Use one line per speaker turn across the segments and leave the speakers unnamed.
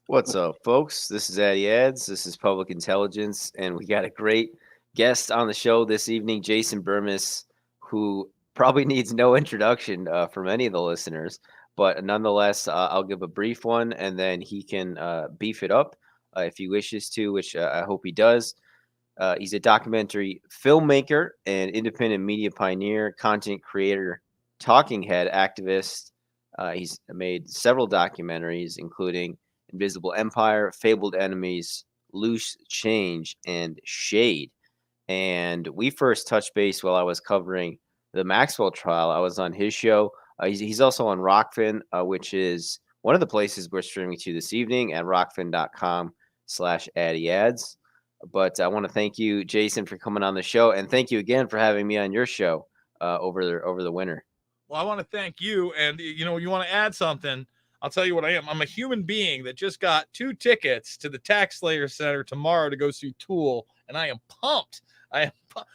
What's up, folks? This is Addy Ads. This is Public Intelligence, and we got a great guest on the show this evening, Jason Bermas, who probably needs no introduction from any of the listeners, but nonetheless, I'll give a brief one, and then he can beef it up if he wishes to, which I hope he does. He's a documentary filmmaker and independent media pioneer, content creator, talking head activist. He's made several documentaries, including Invisible Empire, Fabled Enemies, Loose Change, and Shade. And we first touched base while I was covering the Maxwell trial. I was on his show. He's also on Rockfin, which is one of the places we're streaming to this evening at rockfin.com/addyads. But I want to thank you, Jason, for coming on the show, and thank you again for having me on your show over the winter.
Well, I want to thank you, and you want to add something. I'll tell you what I am. I'm a human being that just got 2 tickets to the Tax Slayer Center tomorrow to go see Tool, and I am pumped.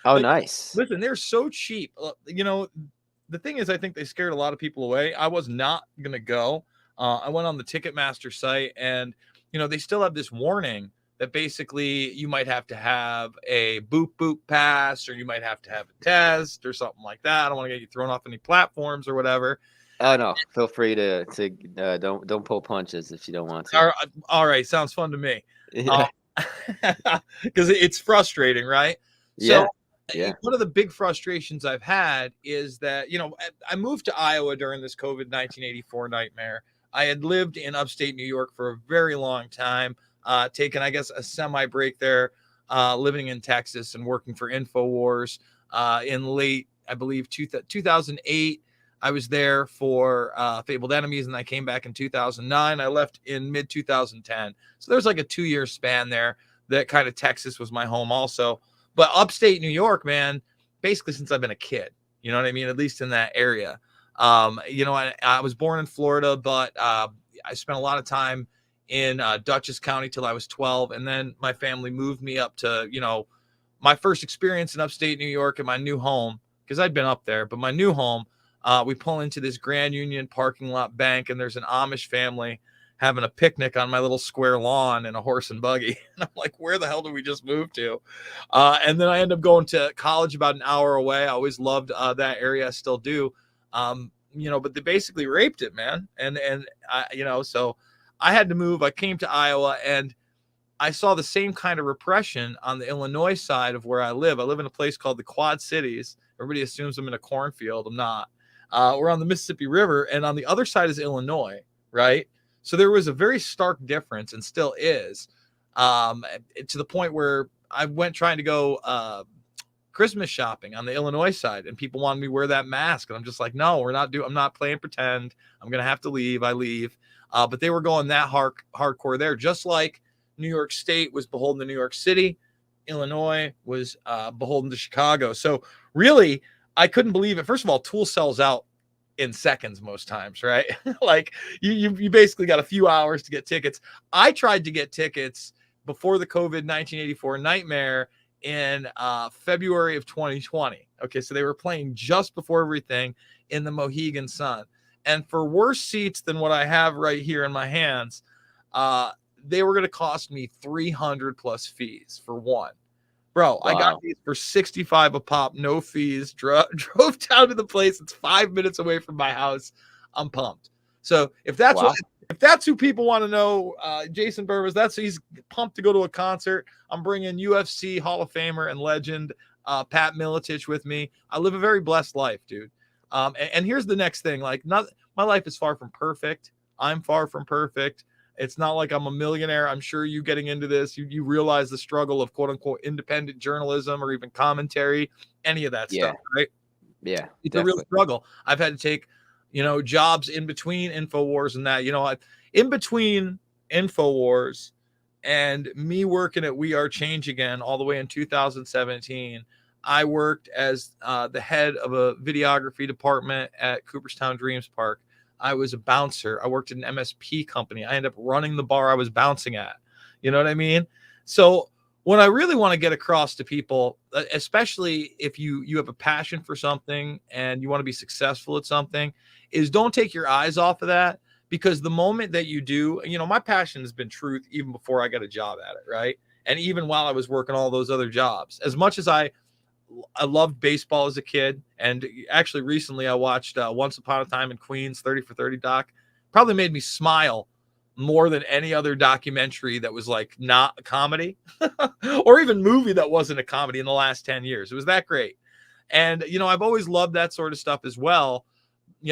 Oh, nice.
Listen, they're so cheap. The thing is, I think they scared a lot of people away. I was not going to go. I went on the Ticketmaster site, and they still have this warning that basically you might have to have a boop pass, or you might have to have a test or something like that. I don't want to get you thrown off any platforms or whatever.
Oh no, feel free to don't pull punches if you don't want to.
All right, sounds fun to me.
Yeah.
Because it's frustrating, right?
Yeah.
So one of the big frustrations I've had is that I moved to Iowa during this COVID 1984 nightmare. I had lived in upstate New York for a very long time, taken, I guess, a semi break there, living in Texas and working for InfoWars in late, I believe, 2008. I was there for Fabled Enemies, and I came back in 2009. I left in mid 2010. So there's like a 2-year span there that kind of Texas was my home also. But upstate New York, man, basically since I've been a kid, you know what I mean? At least in that area. I was born in Florida, but I spent a lot of time in Dutchess County till I was 12. And then my family moved me up to, my first experience in upstate New York in my new home, because I'd been up there, but my new home, we pull into this Grand Union parking lot bank, and there's an Amish family having a picnic on my little square lawn in a horse and buggy. And I'm like, where the hell did we just move to? And then I end up going to college about an hour away. I always loved that area. I still do. But they basically raped it, man. And so I had to move. I came to Iowa, and I saw the same kind of repression on the Illinois side of where I live. I live in a place called the Quad Cities. Everybody assumes I'm in a cornfield. I'm not. We're on the Mississippi River, and on the other side is Illinois, right? So there was a very stark difference, and still is, to the point where I went trying to go Christmas shopping on the Illinois side, and people wanted me to wear that mask, and I'm just like, no, I'm not playing pretend. I'm gonna have to leave. I leave, but they were going that hardcore there, just like New York State was beholden to New York City. Illinois was beholden to Chicago. So really, I couldn't believe it. First of all, Tool sells out in seconds most times, right? Like you basically got a few hours to get tickets. I tried to get tickets before the COVID 1984 nightmare in February of 2020. Okay, so they were playing just before everything in the Mohegan Sun. And for worse seats than what I have right here in my hands, they were going to cost me $300 plus fees for one. Bro, wow. I got these for $65 a pop, no fees. Drove down to the place. It's 5 minutes away from my house. I'm pumped. So if that's who people want to know, Jason Bermas, he's pumped to go to a concert. I'm bringing UFC Hall of Famer and legend Pat Miletich with me. I live a very blessed life, dude. And here's the next thing. Like, my life is far from perfect. I'm far from perfect. It's not like I'm a millionaire. I'm sure you getting into this, you realize the struggle of quote unquote independent journalism or even commentary, any of that stuff, right?
Yeah.
It's a real struggle. I've had to take, jobs in between InfoWars and that, in between InfoWars and me working at We Are Change Again all the way in 2017. I worked as the head of a videography department at Cooperstown Dreams Park. I was a bouncer. I worked at an MSP company. I ended up running the bar I was bouncing at. You know what I mean? So what I really want to get across to people, especially if you have a passion for something and you want to be successful at something, is don't take your eyes off of that, because the moment that you do, my passion has been truth even before I got a job at it, right? And even while I was working all those other jobs, as much as I loved baseball as a kid, and actually recently I watched Once Upon a Time in Queens 30 for 30 doc. Probably made me smile more than any other documentary that was like not a comedy or even movie that wasn't a comedy in the last 10 years. It was that great. And I've always loved that sort of stuff as well.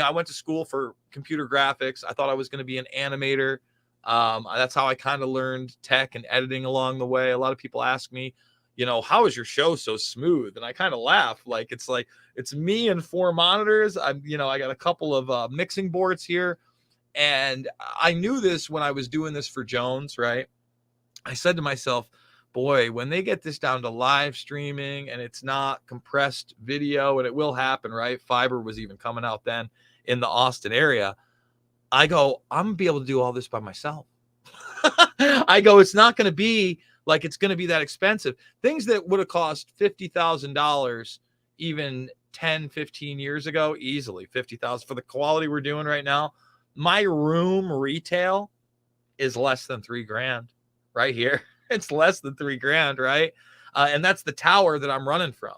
I went to school for computer graphics. I thought I was going to be an animator. That's how I kind of learned tech and editing along the way. A lot of people ask me, how is your show so smooth? And I kind of laugh. Like it's me and 4 monitors. I got a couple of mixing boards here. And I knew this when I was doing this for Jones, right? I said to myself, boy, when they get this down to live streaming and it's not compressed video, and it will happen, right? Fiber was even coming out then in the Austin area. I go, I'm gonna be able to do all this by myself. I go, it's not going to be like it's going to be that expensive. Things that would have cost $50,000 even 10, 15 years ago, easily 50,000 for the quality we're doing right now. My room retail is less than $3,000 right here. It's less than $3,000, right? And that's the tower that I'm running from.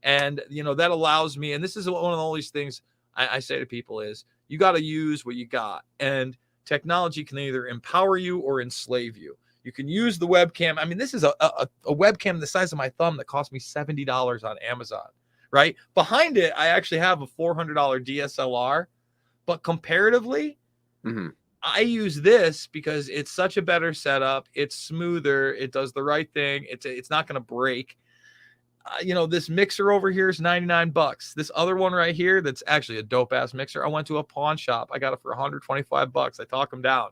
And, that allows me, and this is one of all these things I say to people is you got to use what you got. And technology can either empower you or enslave you. You can use the webcam. I mean, this is a webcam the size of my thumb that cost me $70 on Amazon, right? Behind it, I actually have a $400 DSLR, but comparatively, I use this because it's such a better setup. It's smoother. It does the right thing. It's not going to break. This mixer over here is $99. This other one right here, that's actually a dope ass mixer. I went to a pawn shop. I got it for $125. I talk them down.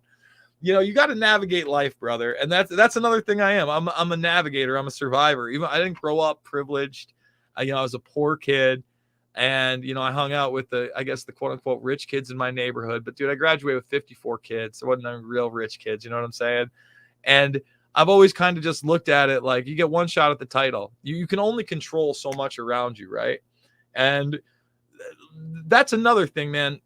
You got to navigate life, brother. And that's another thing I am. I'm a navigator. I'm a survivor. Even I didn't grow up privileged. I was a poor kid. And, I hung out with the quote unquote rich kids in my neighborhood. But dude, I graduated with 54 kids. There wasn't any real rich kids. You know what I'm saying? And I've always kind of just looked at it like you get one shot at the title. You can only control so much around you, right? And that's another thing, man.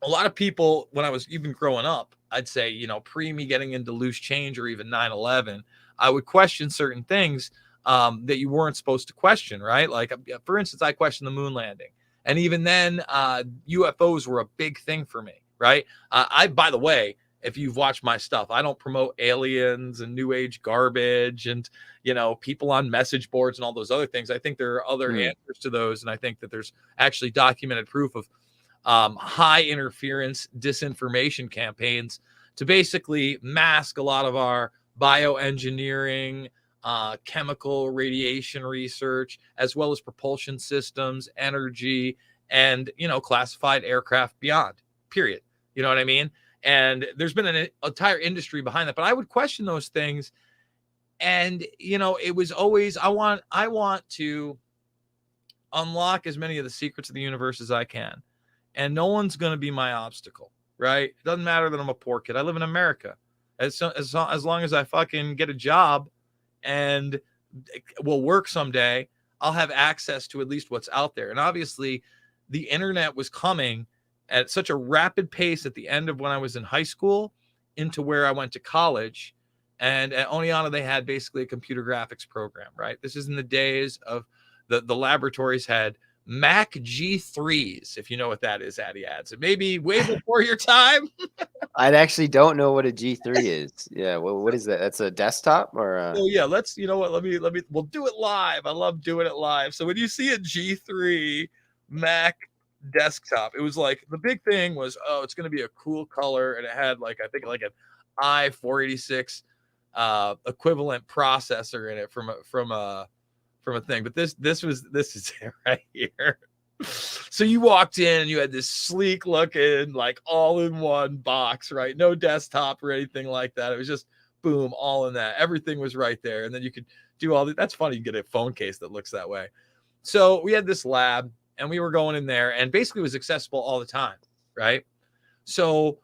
A lot of people, when I was even growing up, I'd say, pre me getting into loose change or even 9/11, I would question certain things that you weren't supposed to question, right? Like, for instance, I questioned the moon landing. And even then, UFOs were a big thing for me, right? By the way, if you've watched my stuff, I don't promote aliens and new age garbage and, people on message boards and all those other things. I think there are other answers to those. And I think that there's actually documented proof of high interference disinformation campaigns to basically mask a lot of our bioengineering, chemical radiation research, as well as propulsion systems, energy, and, classified aircraft beyond, period. You know what I mean? And there's been an entire industry behind that, but I would question those things. And, it was always, I want to unlock as many of the secrets of the universe as I can. And no one's going to be my obstacle, right? It doesn't matter that I'm a poor kid. I live in America. As long as I fucking get a job and will work someday, I'll have access to at least what's out there. And obviously, the internet was coming at such a rapid pace at the end of when I was in high school into where I went to college. And at Oneonta, they had basically a computer graphics program, right? This is in the days of the laboratories had Mac G3s, if you know what that is, Addy Ads. It may be way before your time.
I actually don't know what a G3 is. Yeah, what is that? That's a desktop or a...
Oh yeah, let's, let me we'll do it live. I love doing it live. So when you see a G3 Mac desktop, it was like the big thing was, oh, it's going to be a cool color, and it had like I think like an i486 equivalent processor in it from a thing. But this is it right here. So you walked in and you had this sleek looking, like all in one box, right? No desktop or anything like that. It was just boom, all in that. Everything was right there. And then you could do all that's funny. You get a phone case that looks that way. So we had this lab and we were going in there and basically it was accessible all the time, right? So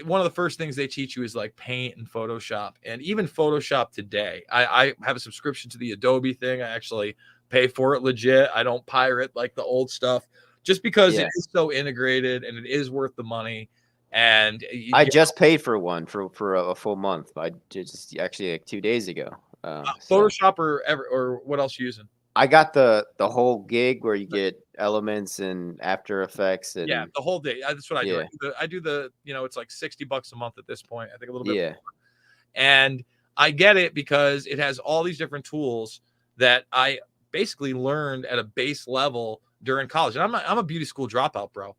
one of the first things they teach you is like Paint and Photoshop, and even Photoshop today. I have a subscription to the Adobe thing. I actually pay for it legit. I don't pirate like the old stuff just because it is so integrated and it is worth the money. And
I just paid for one for a full month. I just actually like 2 days ago. So
Photoshop or what else you using?
I got the whole gig where you get Elements and After Effects
Yeah,
and
the whole day. That's what I do.
yeah,
I do the, it's like $60 a month at this point. I think a little bit
yeah.
more. And I get it because it has all these different tools that I basically learned at a base level during college. And I'm a beauty school dropout, bro.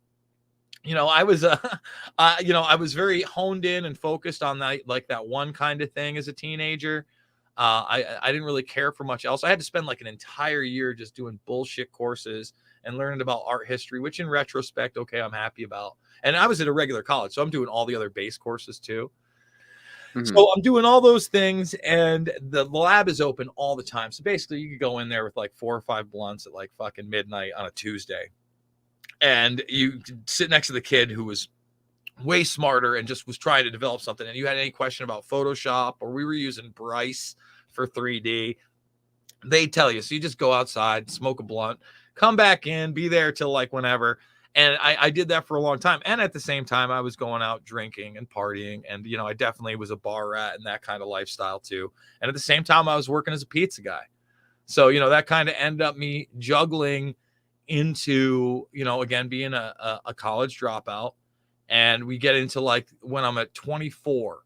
I was I was very honed in and focused on that, like that one kind of thing as a teenager. I didn't really care for much else. I had to spend like an entire year just doing bullshit courses and learning about art history, which in retrospect, okay, I'm happy about. And I was at a regular college, so I'm doing all the other base courses too.
Mhm.
So I'm doing all those things, and the lab is open all the time. So basically, you could go in there with like 4 or 5 blunts at like fucking midnight on a Tuesday, and you sit next to the kid who was way smarter and just was trying to develop something. And you had any question about Photoshop, or we were using Bryce for 3D, they tell you. So you just go outside, smoke a blunt, come back in, be there till like whenever. And I did that for a long time. And at the same time, I was going out drinking and partying. And, I definitely was a bar rat and that kind of lifestyle too. And at the same time, I was working as a pizza guy. So, that kind of ended up me juggling into, again, being a college dropout. And we get into like when I'm at 24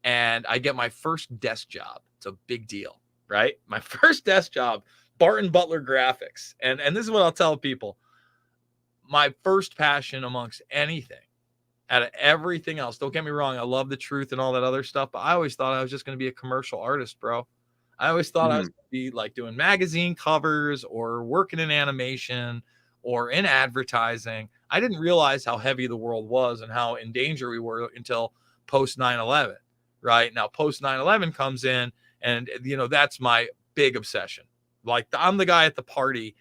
and I get my first desk job. It's a big deal, right? My first desk job, Barton Butler Graphics. And this is what I'll tell people. My first passion amongst anything, out of everything else, don't get me wrong, I love the truth and all that other stuff, but I always thought I was just going to be a commercial artist, bro. I always thought I was
Mhm.
going to be like doing magazine covers or working in animation or in advertising. I didn't realize how heavy the world was and how in danger we were until post 9/11, right? Now, post 9/11 comes in, and, that's my big obsession. Like, I'm the guy at the party,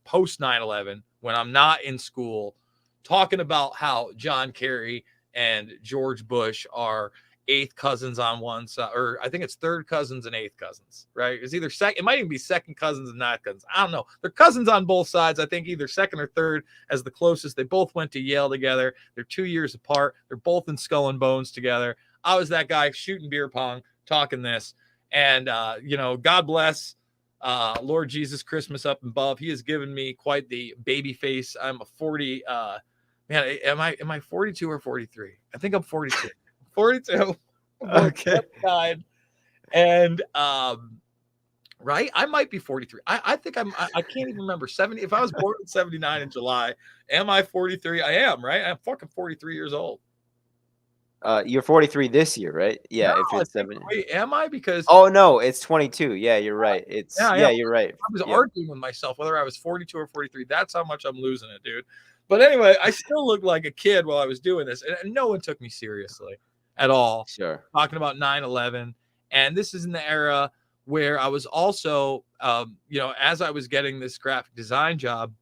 post 9/11, when I'm not in school, talking about how John Kerry and George Bush are eighth cousins on one side, or I think it's third cousins and eighth cousins, right? It's either second, it might even be second cousins and ninth cousins. I don't know. They're cousins on both sides. I think either second or third as the closest. They both went to Yale together. They're 2 years apart. They're both in Skull and Bones together. I was that guy shooting beer pong, talking this. And, God bless Lord Jesus Christmas up above. He has given me quite the baby face. I'm a 40, man, am I 42 or 43? I think I'm 42. 42.
Okay.
And right, I might be 43. I think I can't even remember 70. If I was born in 79 in July, am I 43? I am, right? I'm fucking 43 years old.
You're 43 this year, right?
No,
Yeah, if
I
it's
think,
7.
wait, am I? Because
Oh no, it's 22. Yeah, you're right.
yeah,
It's
I am.
yeah, you're right.
I was
Yep.
arguing with myself whether I was 42 or 43. That's how much I'm losing it, dude. But anyway, I still looked like a kid while I was doing this, and no one took me seriously at all.
Sure.
Talking about 9/11, and this is in the era where I was also, as I was getting this graphic design job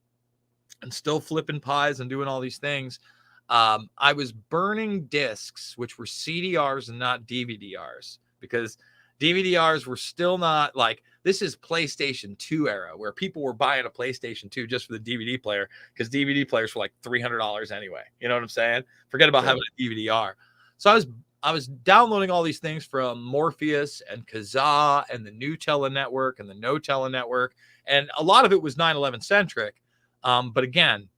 and still flipping pies and doing all these things, I was burning discs, which were CDRs and not DVDRs, because DVDRs were still not like, this is PlayStation 2 era where people were buying a PlayStation 2 just for the DVD player, because DVD players were like $300 anyway. You know what I'm saying? Forget about having a DVD-R. So I was downloading all these things from Morpheus and Kazaa and the Nutella network and the Notella network, and a lot of it was 9/11 centric. But again,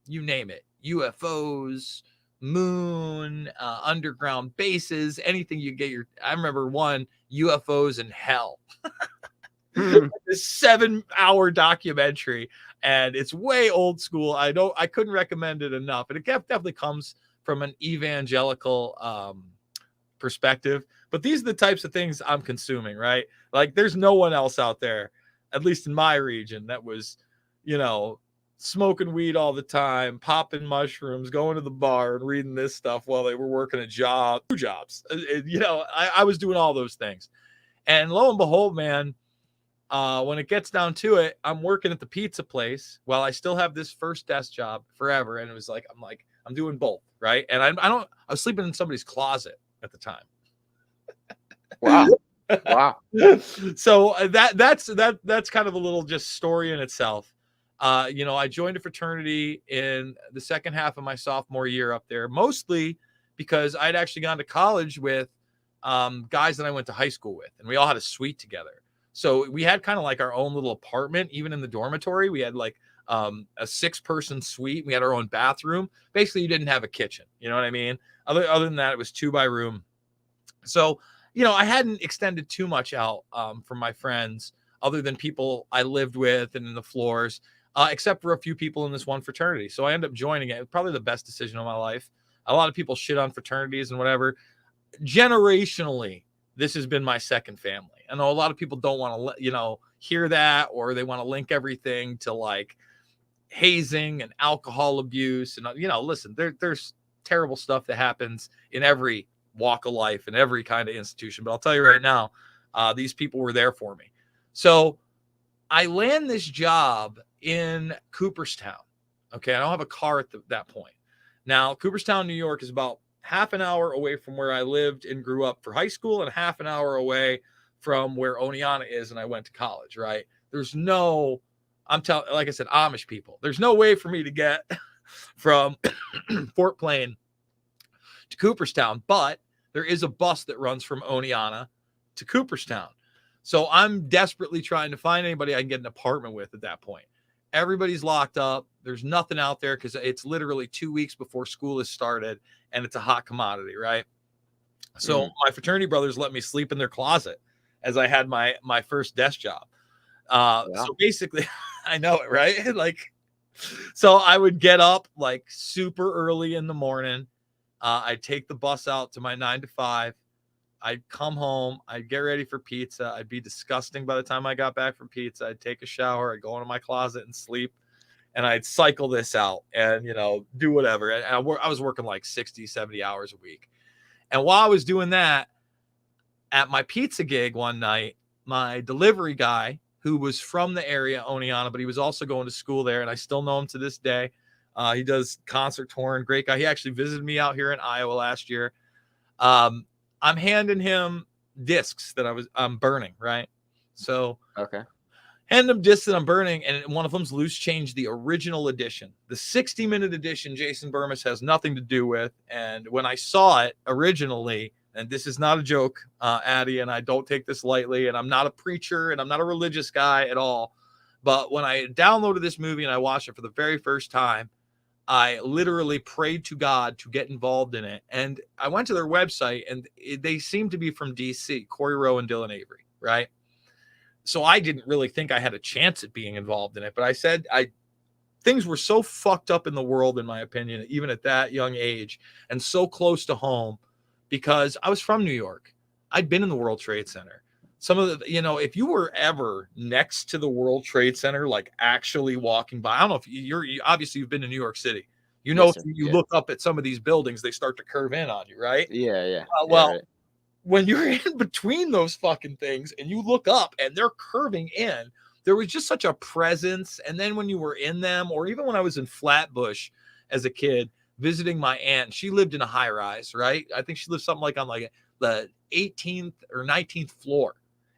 you name it, UFOs, moon, underground bases, anything you get I remember one, UFOs in hell.
Mhm.
This 7-hour documentary, and it's way old school. I couldn't recommend it enough. And it definitely comes from an evangelical perspective. But these are the types of things I'm consuming, right? Like, there's no one else out there, at least in my region, that was, smoking weed all the time, popping mushrooms, going to the bar and reading this stuff while they were working a job, 2 jobs. I was doing all those things. And lo and behold, man, when it gets down to it, I'm working at the pizza place while I still have this first desk job forever. And it was like, I'm doing both, right? And I was sleeping in somebody's closet at the time.
Wow. Wow.
So that's kind of a little just story in itself. I joined a fraternity in the second half of my sophomore year up there, mostly because I'd actually gone to college with guys that I went to high school with, and we all had a suite together. So we had kind of like our own little apartment, even in the dormitory. We had like a 6-person suite. We had our own bathroom. Basically, you didn't have a kitchen. You know what I mean? Other than that, it was 2 by room. So, I hadn't extended too much out from my friends, other than people I lived with and in the floors, except for a few people in this one fraternity. So I ended up joining it. It was probably the best decision of my life. A lot of people shit on fraternities and whatever. Generationally, this has been my second family. I know a lot of people don't want to, hear that, or they want to link everything to like hazing and alcohol abuse. And, listen, there's terrible stuff that happens in every walk of life and every kind of institution. But I'll tell you right now, these people were there for me. So I land this job in Cooperstown. Okay. I don't have a car at that point. Now, Cooperstown, New York is about half an hour away from where I lived and grew up for high school, and half an hour away from where Oneonta is and I went to college, right? There's no, like I said, Amish people. There's no way for me to get from Fort Plain to Cooperstown, but there is a bus that runs from Oneonta to Cooperstown. So I'm desperately trying to find anybody I can get an apartment with at that point. Everybody's locked up. There's nothing out there because it's literally 2 weeks before school has started, and it's a hot commodity, right? So my fraternity brothers let me sleep in their closet as I had my first desk job. So basically, I know it, right? Like, so I would get up like super early in the morning. I'd take the bus out to my 9 to 5. I'd come home. I'd get ready for pizza. I'd be disgusting by the time I got back from pizza. I'd take a shower. I'd go into my closet and sleep. And I'd cycle this out and, do whatever. And I was working like 60, 70 hours a week. And while I was doing that, at my pizza gig one night, my delivery guy, who was from the area, Oneonta, but he was also going to school there, and I still know him to this day. He does concert touring, great guy. He actually visited me out here in Iowa last year. I'm handing him discs that I'm burning, right? So
Okay.
hand him discs that I'm burning, and one of them's Loose Change, the original edition. The 60-minute edition, Jason Bermas has nothing to do with. And when I saw it originally, and this is not a joke, Addie, and I don't take this lightly, and I'm not a preacher, and I'm not a religious guy at all, but when I downloaded this movie and I watched it for the very first time, I literally prayed to God to get involved in it. And I went to their website, and they seem to be from DC, Corey Rowe and Dylan Avery, right? So I didn't really think I had a chance at being involved in it. But I said things were so fucked up in the world, in my opinion, even at that young age, and so close to home, because I was from New York. I'd been in the World Trade Center. Some of the, if you were ever next to the World Trade Center, like actually walking by, I don't know if obviously you've been to New York City.
Yes,
If you look up at some of these buildings, they start to curve in on you, right?
Yeah.
Right. When you're in between those fucking things and you look up and they're curving in, there was just such a presence. And then when you were in them, or even when I was in Flatbush as a kid visiting my aunt, she lived in a high rise, right? I think she lived something like on like the 18th or 19th floor.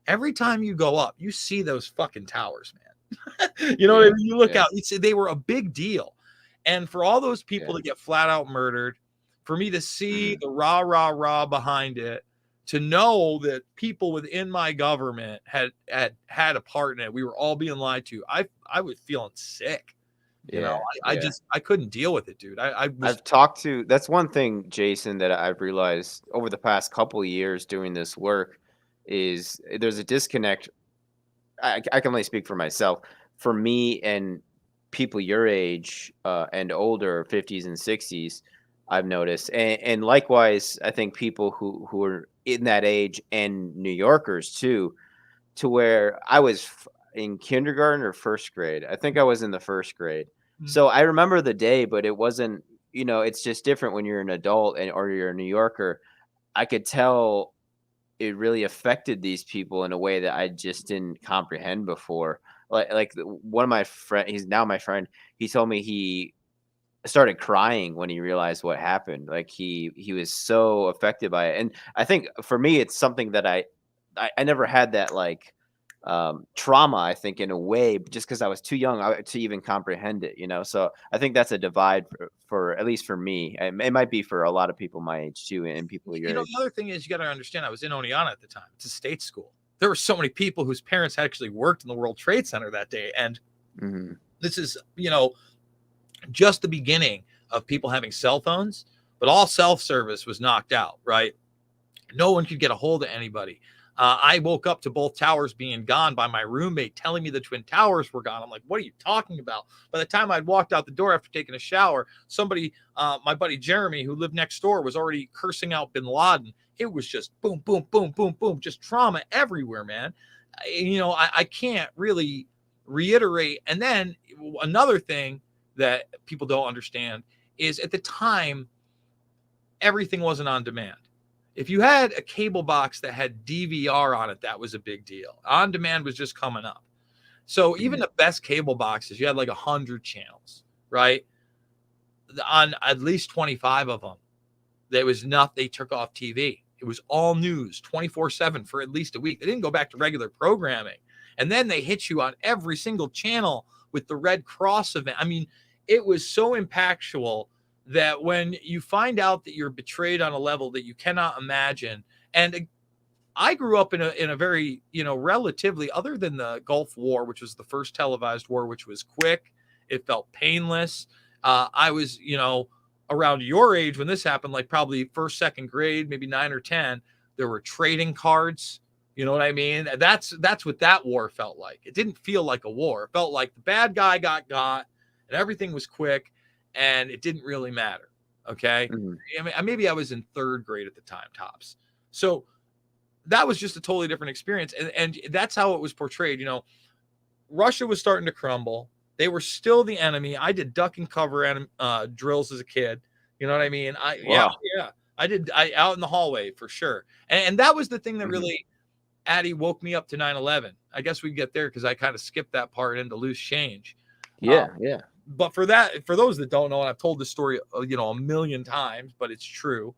Every time you go up, you see those fucking towers, man. You know what I mean? You look out, you see they were a big deal. And for all those people to get flat out murdered, for me to see the rah behind it, to know that people within my government had a part in it, we were all being lied to. I was feeling sick. I couldn't deal with it, dude.
I've talked to, that's one thing, Jason, that I've realized over the past couple of years doing this work is there's a disconnect. I can only speak for myself. For me and people your age and older, 50s and 60s, I've noticed. And likewise, I think people who are in that age and New Yorkers too, to where I was in kindergarten or first grade. I think I was in the first grade. So I remember the day, but it wasn't, it's just different when you're an adult or you're a New Yorker. I could tell it really affected these people in a way that I just didn't comprehend before. Like one of my friend, he's now my friend. He told me he started crying when he realized what happened. Like he was so affected by it. And I think for me, it's something that I never had that like trauma, I think, in a way, just because I was too young to even comprehend it, So I think that's a divide for at least for me. It might be for a lot of people my age too, and people your age.
The other thing is, you got to understand, I was in Oneonta at the time. It's a state school. There were so many people whose parents actually worked in the World Trade Center that day. And this is, just the beginning of people having cell phones, but all self-service was knocked out, right? No one could get a hold of anybody. I woke up to both towers being gone by my roommate telling me the Twin Towers were gone. I'm like, what are you talking about? By the time I'd walked out the door after taking a shower, somebody, my buddy Jeremy, who lived next door, was already cursing out bin Laden. It was just boom, boom, boom, boom, boom, just trauma everywhere, man. I can't really reiterate. And then another thing that people don't understand is, at the time, everything wasn't on demand. If you had a cable box that had DVR on it, that was a big deal. On demand was just coming up. So even the best cable boxes, you had like 100 channels, right? On at least 25 of them, there was enough. They took off TV. It was all news 24/7 for at least a week. They didn't go back to regular programming. And then they hit you on every single channel with the Red Cross event. I mean, it was so impactful that when you find out that you're betrayed on a level that you cannot imagine. And I grew up in a very, relatively, other than the Gulf War, which was the first televised war, which was quick. It felt painless. I was, around your age when this happened, like probably first, second grade, maybe 9 or 10, there were trading cards. You know what I mean? That's what that war felt like. It didn't feel like a war. It felt like the bad guy got and everything was quick. And it didn't really matter. Okay. I mean, maybe I was in third grade at the time, tops. So that was just a totally different experience. And that's how it was portrayed. Russia was starting to crumble. They were still the enemy. I did duck and cover drills as a kid. You know what I mean? Yeah. I did. Out in the hallway for sure. And that was the thing that really, Addy, woke me up to 9/11. I guess we get there because I kind of skipped that part into loose change.
Yeah.
But for those that don't know, and I've told this story, a million times, but it's true.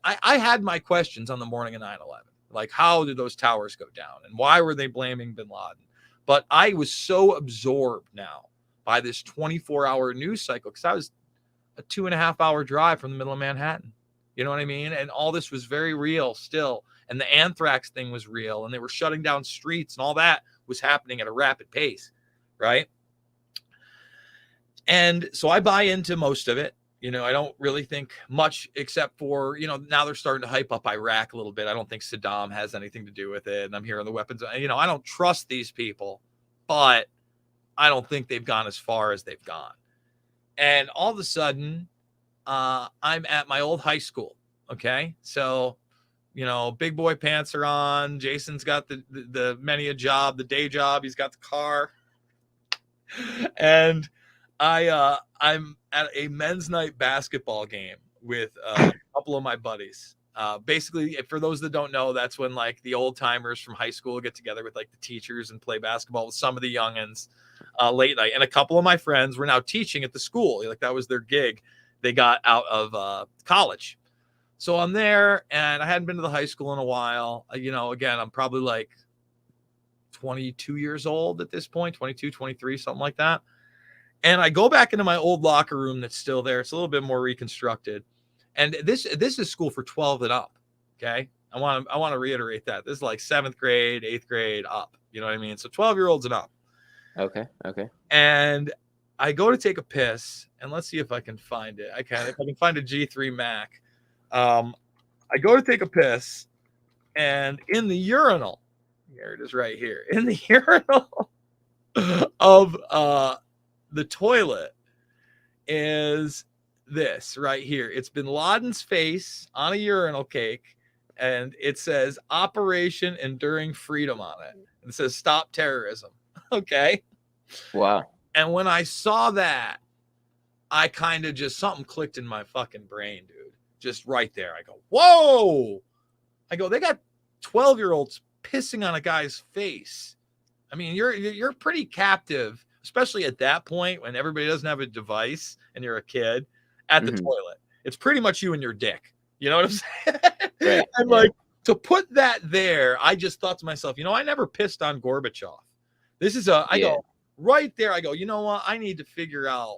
I had my questions on the morning of 9/11. Like, how did those towers go down? And why were they blaming bin Laden? But I was so absorbed now by this 24-hour news cycle, because I was a 2.5-hour drive from the middle of Manhattan. You know what I mean? And all this was very real still. And the anthrax thing was real. And they were shutting down streets, and all that was happening at a rapid pace, right? And so I buy into most of it. I don't really think much, except for, now they're starting to hype up Iraq a little bit. I don't think Saddam has anything to do with it. And I'm hearing the weapons. I don't trust these people, but I don't think they've gone as far as they've gone. And all of a sudden, I'm at my old high school. Okay. So, big boy pants are on. Jason's got the many a job, the day job. He's got the car. And I'm at a men's night basketball game with a couple of my buddies. Basically, for those that don't know, that's when like the old timers from high school get together with like the teachers and play basketball with some of the youngins late night. And a couple of my friends were now teaching at the school. Like, that was their gig. They got out of college. So I'm there, and I hadn't been to the high school in a while. Again, I'm probably like 22 years old at this point, 22, 23, something like that. And I go back into my old locker room that's still there. It's a little bit more reconstructed. And this is school for 12 and up. Okay. I want to reiterate that. This is like 7th grade, 8th grade up. You know what I mean? So 12-year-olds and up.
Okay.
And I go to take a piss, and let's see if I can find it. If I can find a G3 Mac. I go to take a piss, and in the urinal, here it is right here. In the urinal of the toilet is this right here. It's bin Laden's face on a urinal cake, and it says Operation Enduring Freedom on it. It says Stop Terrorism. Okay.
Wow.
And when I saw that, I kind of just, something clicked in my fucking brain, dude. Just right there. I go, whoa. I go, they got 12-year-olds pissing on a guy's face. I mean, you're pretty captive, especially at that point when everybody doesn't have a device and you're a kid at the toilet. It's pretty much you and your dick. You know what I'm saying?
Right.
And like, to put that there, I just thought to myself, I never pissed on Gorbachev. This is I go right there. I go, you know what? I need to figure out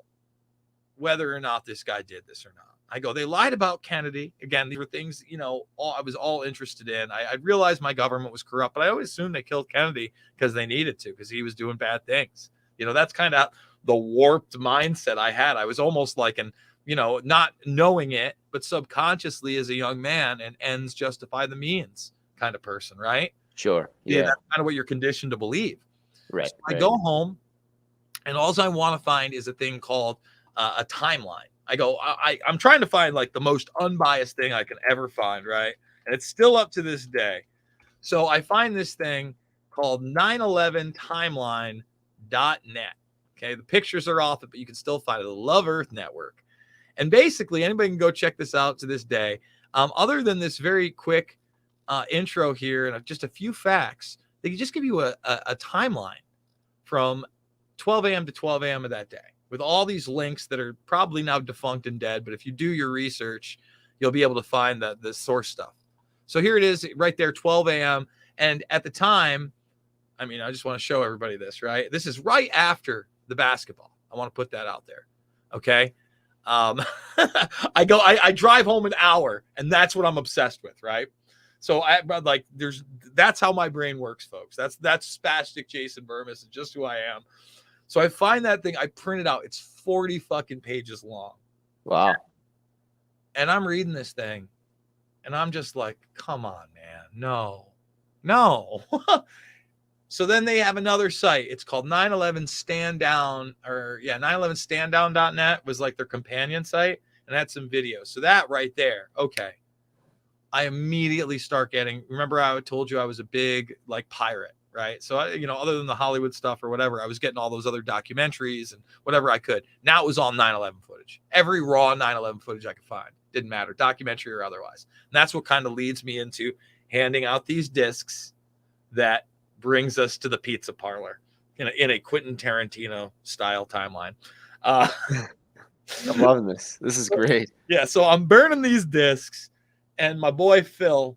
whether or not this guy did this or not. I go, they lied about Kennedy. Again, these were things, I was all interested in. I realized my government was corrupt, but I always assumed they killed Kennedy because they needed to, because he was doing bad things. That's kind of the warped mindset I had. I was almost like not knowing it, but subconsciously as a young man, and ends justify the means kind of person, right?
Sure. Yeah.
That's kind of what you're conditioned to believe.
Right.
So I go home, and all I want to find is a thing called a timeline. I go, I'm trying to find like the most unbiased thing I can ever find, right? And it's still up to this day. So I find this thing called 9/11timeline.net. Okay, the pictures are off it, but you can still find it. The Love Earth Network. And basically, anybody can go check this out to this day. Other than this very quick intro here and just a few facts, they can just give you a timeline from 12 a.m. to 12 a.m. of that day, with all these links that are probably now defunct and dead. But if you do your research, you'll be able to find the source stuff. So here it is right there, 12 a.m. And at the time, I just want to show everybody this, right? This is right after the basketball. I want to put that out there. Okay. I drive home an hour, and that's what I'm obsessed with. Right. So that's how my brain works, folks. That's spastic Jason Bermas. It's just who I am. So I find that thing, I print it out. It's 40 fucking pages long.
Wow.
And I'm reading this thing, and I'm just like, come on, man. No. So then they have another site. It's called 9/11standdown, 9/11standdown.net was like their companion site, and that's some videos. So that right there. Okay. I immediately start getting, remember I told you I was a big like pirate. Right. So, other than the Hollywood stuff or whatever, I was getting all those other documentaries and whatever I could. Now it was all 9/11 footage, every raw 9/11 footage I could find. Didn't matter, documentary or otherwise. And that's what kind of leads me into handing out these discs that brings us to the pizza parlor in a Quentin Tarantino style timeline.
I'm loving this. This is great.
Yeah. So I'm burning these discs, and my boy Phil,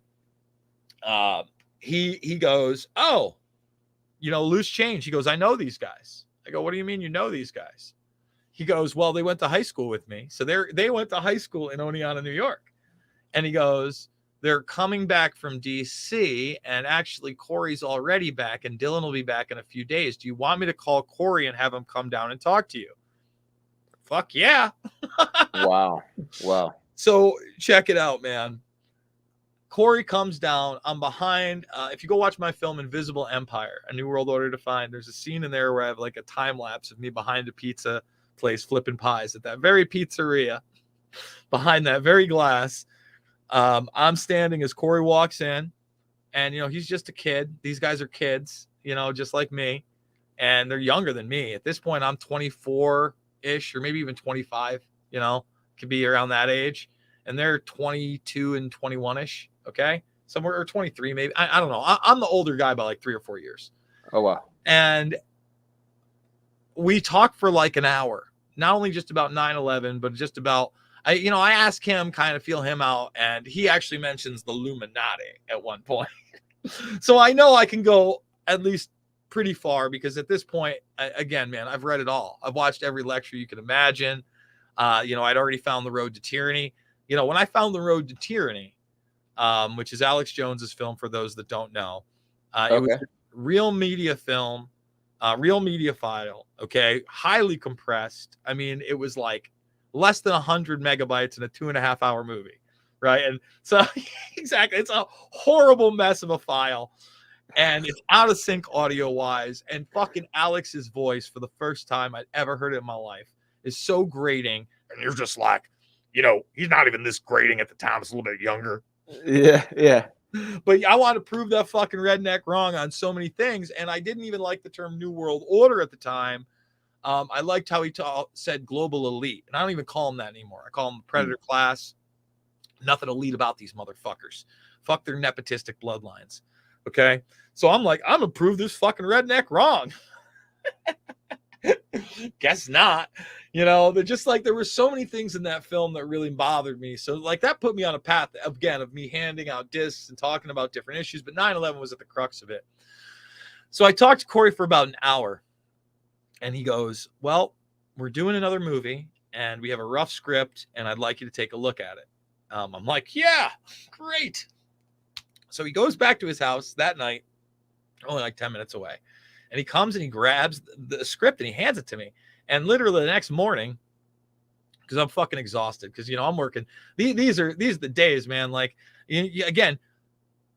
he goes, oh, loose change. He goes, I know these guys. I go, what do you mean you know these guys? He goes, well, they went to high school with me. So they went to high school in Oneonta, New York. And he goes, they're coming back from DC, and actually Corey's already back, and Dylan will be back in a few days. Do you want me to call Corey and have him come down and talk to you? Fuck yeah.
Wow.
So check it out, man. Corey comes down. I'm behind. If you go watch my film Invisible Empire, A New World Order Defined, there's a scene in there where I have like a time lapse of me behind a pizza place flipping pies at that very pizzeria, behind that very glass. I'm standing as Corey walks in, and he's just a kid. These guys are kids, just like me, and they're younger than me. At this point, I'm 24-ish, or maybe even 25. Could be around that age, and they're 22 and 21-ish. Okay, somewhere, or 23 maybe. I don't know. I'm the older guy by like 3 or 4 years.
Oh wow.
And we talked for like an hour, not only just about 9/11, but just about, I asked him, kind of feel him out, and he actually mentions the Illuminati at one point. So I know I can go at least pretty far, because at this point, again, man, I've read it all. I've watched every lecture you can imagine. I'd already found The Road to Tyranny. When I found The Road to Tyranny, which is Alex Jones's film, for those that don't know, it was a real media film, real media file. Okay. Highly compressed. It was like less than 100 megabytes in a 2.5 hour movie. Right. And so exactly, it's a horrible mess of a file, and it's out of sync audio wise, and fucking Alex's voice, for the first time I'd ever heard it in my life, is so grating. And you're just like, he's not even this grating at the time. It's a little bit younger.
Yeah.
But I want to prove that fucking redneck wrong on so many things. And I didn't even like the term New World Order at the time. I liked how he said global elite. And I don't even call him that anymore. I call him predator class. Nothing elite about these motherfuckers. Fuck their nepotistic bloodlines. Okay? So I'm like, I'm going to prove this fucking redneck wrong. Guess not. You know, they're just like, there were so many things in that film that really bothered me. So like that put me on a path again of me handing out discs and talking about different issues, but 9/11 was at the crux of it. So I talked to Corey for about an hour, and he goes, well, we're doing another movie and we have a rough script and I'd like you to take a look at it. I'm like, yeah, great. So he goes back to his house that night, only like 10 minutes away. And he comes and he grabs the script and he hands it to me. And literally the next morning, because I'm fucking exhausted, because, you know, I'm working. These are the days, man. Like, again,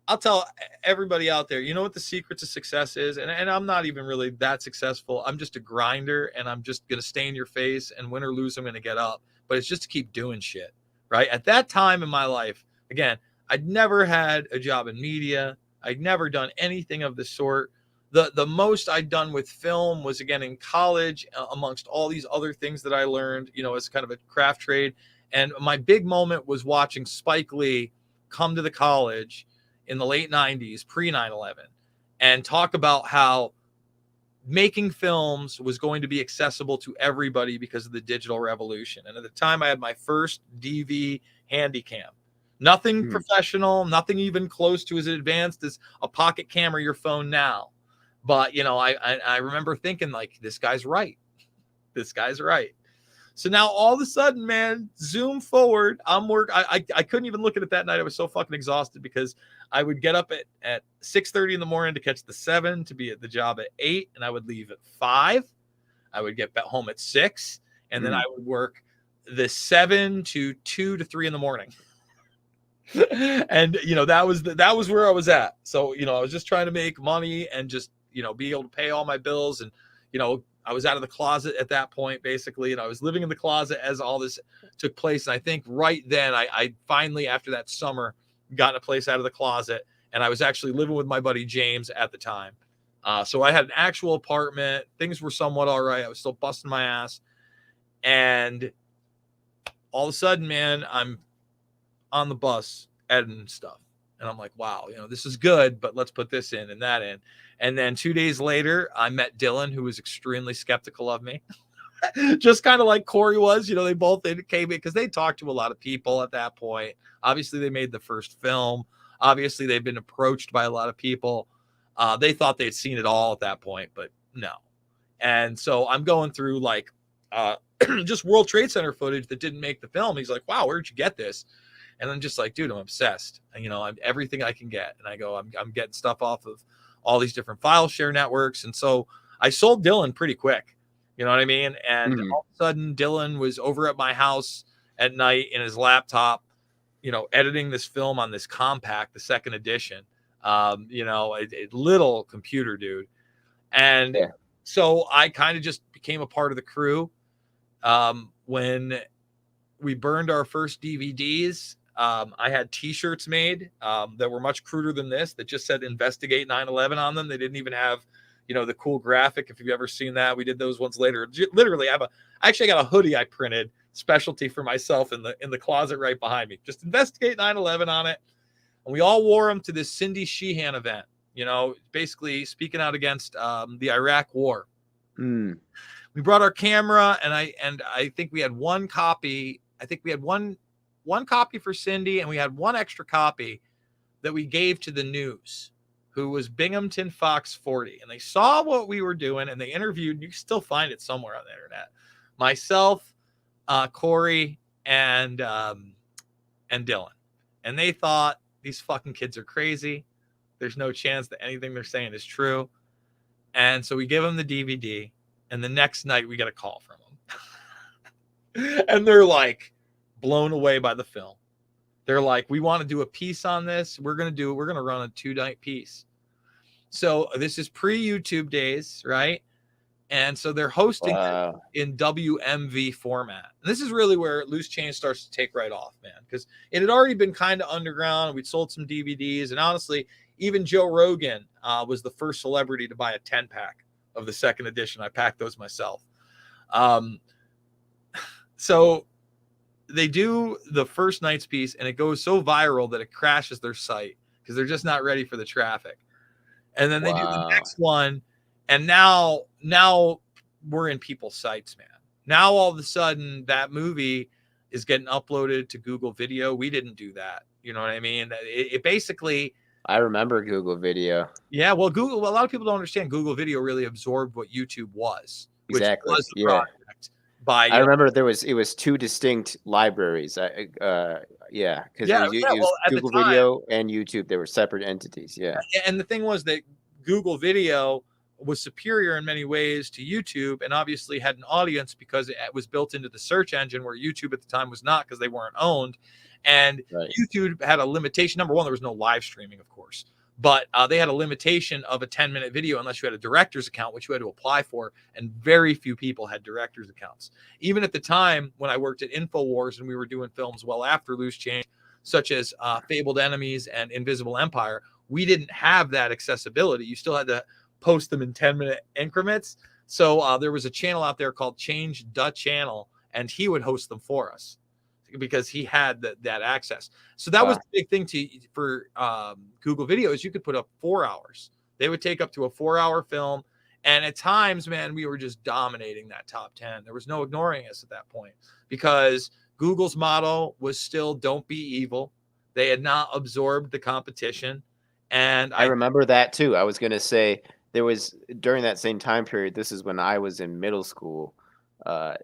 I'll tell everybody out there, you know what the secret to success is? And I'm not even really that successful. I'm just a grinder, and I'm just going to stay in your face, and win or lose, I'm going to get up. But it's just to keep doing shit, right? At that time in my life, again, I'd never had a job in media. I'd never done anything of the sort. The most I'd done with film was, again, in college, amongst all these other things that I learned, you know, as kind of a craft trade. And my big moment was watching Spike Lee come to the college in the late 90s, pre 9/11, and talk about how making films was going to be accessible to everybody because of the digital revolution. And at the time, I had my first DV Handycam. Nothing professional, nothing even close to as advanced as a pocket camera, your phone now. But, you know, I remember thinking, like, this guy's right. This guy's right. So now all of a sudden, man, zoom forward. I couldn't even look at it that night. I was so fucking exhausted because I would get up at 6:30 in the morning to catch the 7 to be at the job at 8, and I would leave at 5. I would get back home at 6, and then I would work the 7 to 2 to 3 in the morning. And, you know, that was where I was at. So, you know, I was just trying to make money and just, you know, be able to pay all my bills. And, you know, I was out of the closet at that point, basically, and I was living in the closet as all this took place. And I think right then I finally, after that summer, got a place out of the closet, and I was actually living with my buddy James at the time. So I had an actual apartment. Things were somewhat all right. I was still busting my ass. And all of a sudden, man, I'm on the bus editing stuff. And I'm like, wow, you know, this is good, but let's put this in and that in. And then 2 days later, I met Dylan, who was extremely skeptical of me. Just kind of like Corey was, you know, they both came in because they talked to a lot of people at that point. Obviously, they made the first film. Obviously, they've been approached by a lot of people. They thought they'd seen it all at that point, but no. And so I'm going through like just World Trade Center footage that didn't make the film. He's like, wow, where'd you get this? And I'm just like, dude, I'm obsessed. And, you know, I'm everything I can get. And I go, I'm getting stuff off of all these different file share networks. And so I sold Dylan pretty quick. You know what I mean? And all of a sudden, Dylan was over at my house at night in his laptop, you know, editing this film on this compact, the second edition, you know, a little computer, dude. And so I kind of just became a part of the crew. When we burned our first DVDs, I had t-shirts made that were much cruder than this, that just said investigate 9/11 on them. They didn't even have, you know, the cool graphic. If you've ever seen that, we did those ones later. Literally, I got a hoodie I printed specialty for myself in the closet right behind me. Just investigate 9/11 on it. And we all wore them to this Cindy Sheehan event, you know, basically speaking out against the Iraq war. We brought our camera, and I think we had one copy. I think we had one copy for Cindy, and we had one extra copy that we gave to the news, who was Binghamton Fox 40. And they saw what we were doing, and they interviewed, you can still find it somewhere on the internet, myself, Corey, and Dylan. And they thought, these fucking kids are crazy. There's no chance that anything they're saying is true. And so we give them the DVD, and the next night we get a call from them. And they're like blown away by the film. They're like, we want to do a piece on this. We're going to run a 2-night piece. So this is pre-YouTube days, right? And so they're hosting it in WMV format. And this is really where Loose Change starts to take right off, man, because it had already been kind of underground. We'd sold some DVDs. And honestly, even Joe Rogan was the first celebrity to buy a 10-pack of the second edition. I packed those myself. So they do the first night's piece, and it goes so viral that it crashes their site because they're just not ready for the traffic. And then they do the next one, and now were in people's sites, man. Now all of a sudden that movie is getting uploaded to Google Video. We didn't do that. You know what I mean? It basically,
I remember Google Video.
yeah. Well, Google. Well, a lot of people don't understand Google Video really absorbed what YouTube was, which
Exactly.
was the
Yeah.
project by
I remember it was two distinct libraries. Yeah, because
yeah, yeah.
it
Well,
was
at the
Google
time,
Video and YouTube. They were separate entities. Yeah.
and the thing was that Google Video was superior in many ways to YouTube, and obviously had an audience because it was built into the search engine, where YouTube at the time was not, because they weren't owned. And
Right.
YouTube had a limitation. Number one, there was no live streaming, of course, but they had a limitation of a 10-minute video unless you had a director's account, which you had to apply for, and very few people had director's accounts. Even at the time when I worked at InfoWars and we were doing films well after Loose Change, such as Fabled Enemies and Invisible Empire, we didn't have that accessibility. You still had to post them in 10-minute increments. So there was a channel out there called Change the Channel, and he would host them for us because he had that access. So that was
Wow.
the big thing for Google Video, is you could put up 4 hours. They would take up to a 4-hour film. And at times, man, we were just dominating that top 10. There was no ignoring us at that point, because Google's motto was still "Don't be evil." They had not absorbed the competition. And
I remember that too. I was gonna say there was during that same time period. This is when I was in middle school. Uh,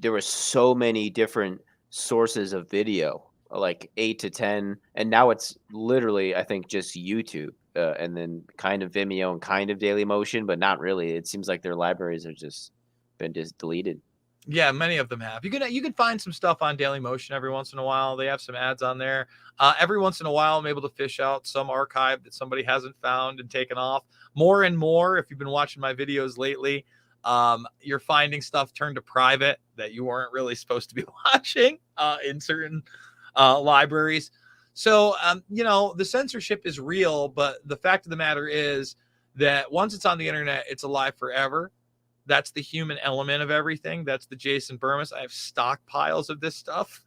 there were so many different sources of video, like 8 to 10, and now it's literally, I think, just YouTube, and then kind of Vimeo and kind of Dailymotion, but not really. It seems like their libraries have just been deleted.
yeah, many of them have. You can find some stuff on Dailymotion every once in a while. They have some ads on there. Every once in a while, I'm able to fish out some archive that somebody hasn't found and taken off. More and more, if you've been watching my videos lately, you're finding stuff turned to private that you weren't really supposed to be watching in certain libraries. So, the censorship is real, but the fact of the matter is that once it's on the internet, it's alive forever. That's the human element of everything. That's the Jason Bermas. I have stockpiles of this stuff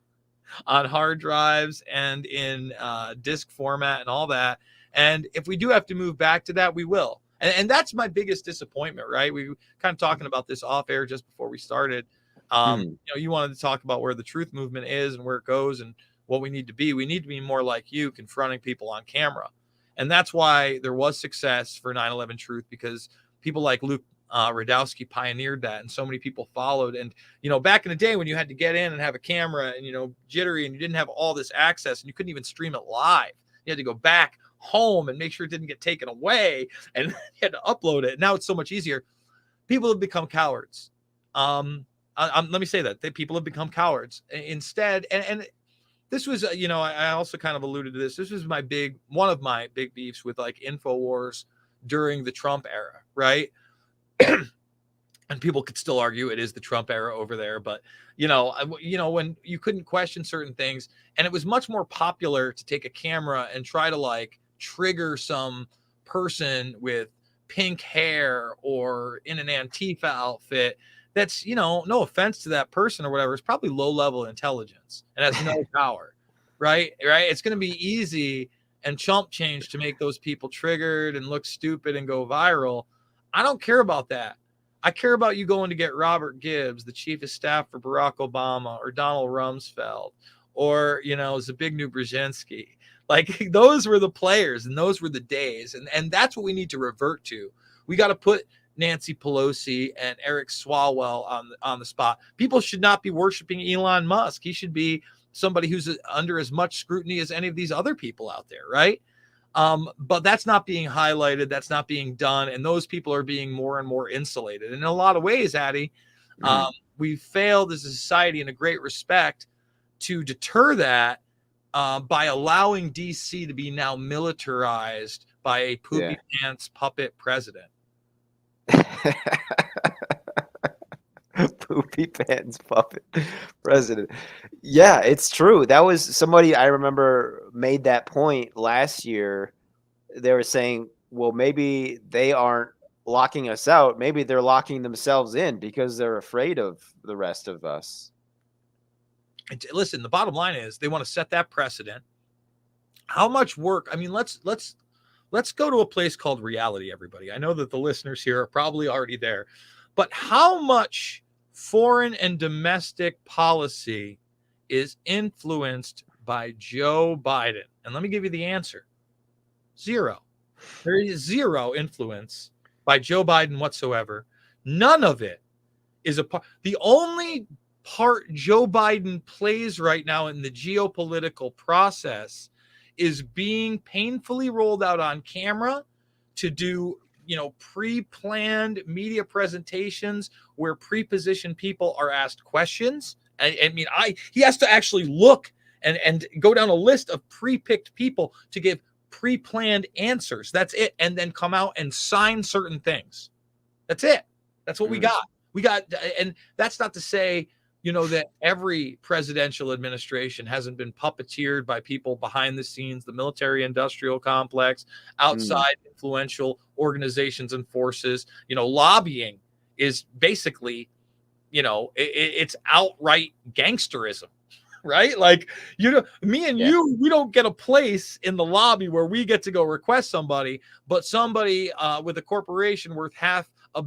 on hard drives and in disk format and all that. And if we do have to move back to that, we will. And that's my biggest disappointment, right? We were kind of talking about this off air just before we started. You wanted to talk about where the truth movement is and where it goes and what we need to be. We need to be more like you, confronting people on camera. And that's why there was success for 9/11 Truth, because people like Luke Radowski pioneered that, and so many people followed. And back in the day when you had to get in and have a camera and jittery, and you didn't have all this access, and you couldn't even stream it live, you had to go back home and make sure it didn't get taken away, and you had to upload it. Now it's so much easier. People have become cowards. Let me say that people have become cowards instead. And this was I also kind of alluded to this. This was one of my big beefs with like InfoWars during the Trump era, right? And people could still argue it is the Trump era over there, but when you couldn't question certain things, and it was much more popular to take a camera and try to like trigger some person with pink hair or in an Antifa outfit. That's, no offense to that person or whatever, it's probably low level intelligence and has no power, right? It's going to be easy and chump change to make those people triggered and look stupid and go viral. I don't care about that. I care about you going to get Robert Gibbs, the chief of staff for Barack Obama, or Donald Rumsfeld, or, Zbigniew Brzezinski. Like, those were the players and those were the days. And that's what we need to revert to. We got to put Nancy Pelosi and Eric Swalwell on the spot. People should not be worshiping Elon Musk. He should be somebody who's under as much scrutiny as any of these other people out there, right? But that's not being highlighted. That's not being done. And those people are being more and more insulated. And in a lot of ways, Addy, we failed as a society in a great respect to deter that by allowing DC to be now militarized by a poopy pants puppet president.
Poopy pants puppet president. Yeah, it's true. That was somebody I remember made that point last year. They were saying, well, maybe they aren't locking us out. Maybe they're locking themselves in because they're afraid of the rest of us.
Listen, the bottom line is they want to set that precedent. How much work? I mean, let's go to a place called reality, everybody. I know that the listeners here are probably already there. But how much foreign and domestic policy is influenced by Joe Biden? And let me give you the answer. Zero. There is zero influence by Joe Biden whatsoever. None of it is a part. The only part Joe Biden plays right now in the geopolitical process is being painfully rolled out on camera to do, pre-planned media presentations where pre-positioned people are asked questions. He has to actually look and go down a list of pre-picked people to give pre-planned answers. That's it. And then come out and sign certain things. That's it. That's what we got. And that's not to say, that every presidential administration hasn't been puppeteered by people behind the scenes, the military industrial complex, outside influential organizations and forces. Lobbying is basically, it's outright gangsterism, right? Like, me and you, we don't get a place in the lobby where we get to go request somebody, but somebody with a corporation worth $500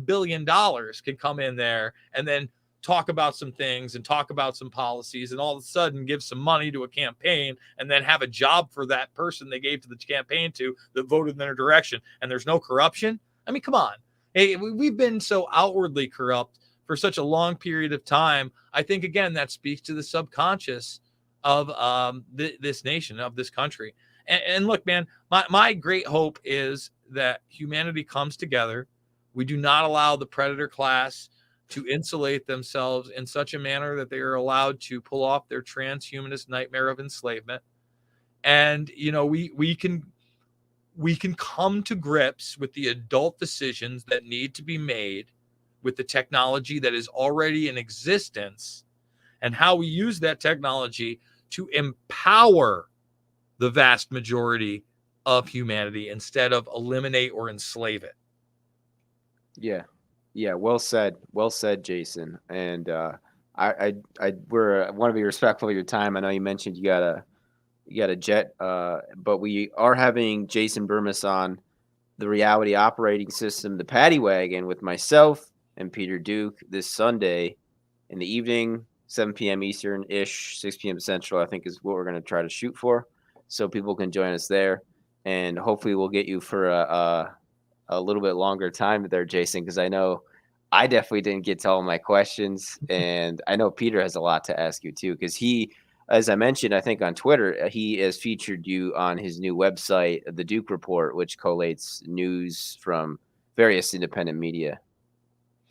million can come in there and then talk about some things and talk about some policies and all of a sudden give some money to a campaign and then have a job for that person they gave to the campaign to that voted in their direction. And there's no corruption. I mean, come on. Hey, we've been so outwardly corrupt for such a long period of time. I think, again, that speaks to the subconscious of this nation, of this country. And look, man, my great hope is that humanity comes together. We do not allow the predator class to insulate themselves in such a manner that they are allowed to pull off their transhumanist nightmare of enslavement. And, we can come to grips with the adult decisions that need to be made with the technology that is already in existence and how we use that technology to empower the vast majority of humanity instead of eliminate or enslave it.
Yeah, well said, Jason. And I want to be respectful of your time. I know you mentioned you got a jet, but we are having Jason Bermas on the Reality Operating System, the Paddy Wagon, with myself and Peter Duke this Sunday in the evening, 7 p.m. Eastern ish, 6 p.m. Central, I think is what we're going to try to shoot for, so people can join us there, and hopefully we'll get you for a little bit longer time there, Jason, because I know I definitely didn't get to all my questions, and I know Peter has a lot to ask you too, because he, as I mentioned, I think on Twitter, he has featured you on his new website, the Duke Report, which collates news from various independent media.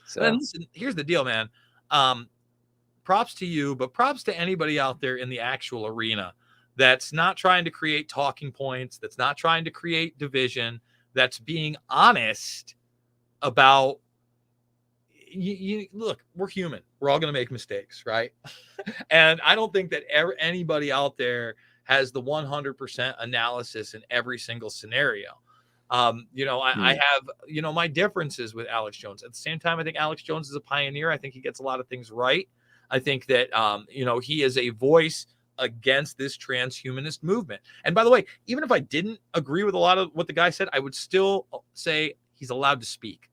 So,
and listen, here's the deal, man. Props to you, but props to anybody out there in the actual arena that's not trying to create talking points, that's not trying to create division, that's being honest about, look, we're human. We're all going to make mistakes, right? And I don't think that anybody out there has the 100% analysis in every single scenario. I have, my differences with Alex Jones. At the same time, I think Alex Jones is a pioneer. I think he gets a lot of things right. I think that, he is a voice against this transhumanist movement. And by the way, even if I didn't agree with a lot of what the guy said, I would still say he's allowed to speak.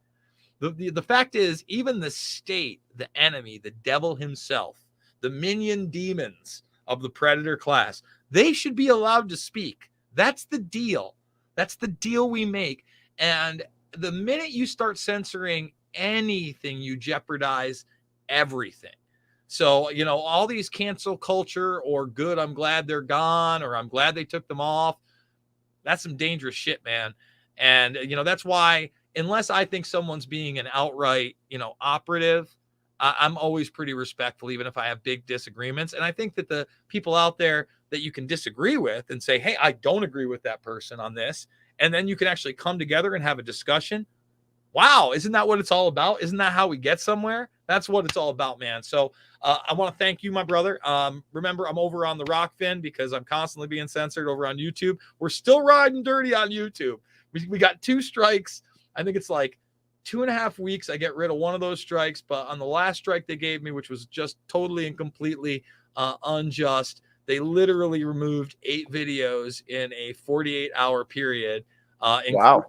The fact is, even the state, the enemy, the devil himself, the minion demons of the predator class, they should be allowed to speak. That's the deal. That's the deal we make. And the minute you start censoring anything, you jeopardize everything. So, all these cancel culture or good, I'm glad they're gone, or I'm glad they took them off. That's some dangerous shit, man. And, that's why, unless I think someone's being an outright, operative, I'm always pretty respectful, even if I have big disagreements. And I think that the people out there that you can disagree with and say, hey, I don't agree with that person on this, and then you can actually come together and have a discussion. Wow, isn't that what it's all about? Isn't that how we get somewhere? That's what it's all about, man. So I want to thank you, my brother. Remember, I'm over on the Rockfin because I'm constantly being censored over on YouTube. We're still riding dirty on YouTube. We got 2 strikes. I think it's like 2.5 weeks. I get rid of one of those strikes, but on the last strike they gave me, which was just totally and completely unjust, they literally removed 8 videos in a 48-hour period.
wow.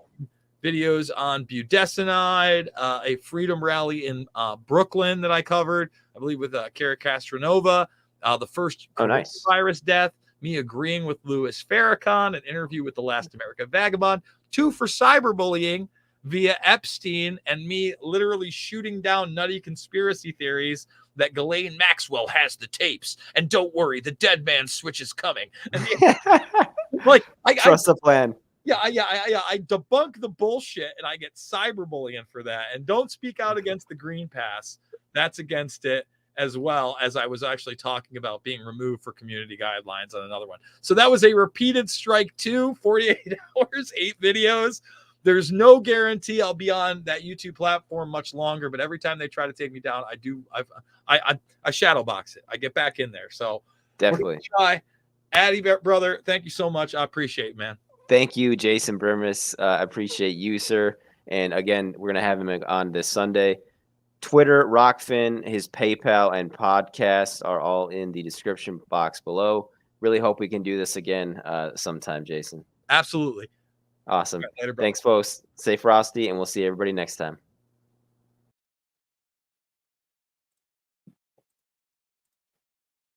videos on budesonide, a freedom rally in Brooklyn that I covered, I believe with Kara Castronova, the first
Oh, nice.
coronavirus death, me agreeing with Louis Farrakhan, an interview with the Last American Vagabond, 2 for cyberbullying via Epstein, and me literally shooting down nutty conspiracy theories that Ghislaine Maxwell has the tapes, and don't worry, the dead man switch is coming. And like
Trust the plan.
I debunk the bullshit and I get cyberbullying for that. And don't speak out against the Green Pass. That's against it, as well as I was actually talking about being removed for community guidelines on another one. So that was a repeated strike too, 48 hours, 8 videos. There's no guarantee I'll be on that YouTube platform much longer, but every time they try to take me down, I shadow box it. I get back in there. So
definitely
try. Addy, brother, thank you so much. I appreciate it, man.
Thank you, Jason Bermas. I appreciate you, sir. And again, we're going to have him on this Sunday. Twitter, Rockfin, his PayPal, and podcast are all in the description box below. Really hope we can do this again sometime, Jason.
Absolutely.
Awesome. Right, later, thanks, folks. Stay frosty, and we'll see everybody next time.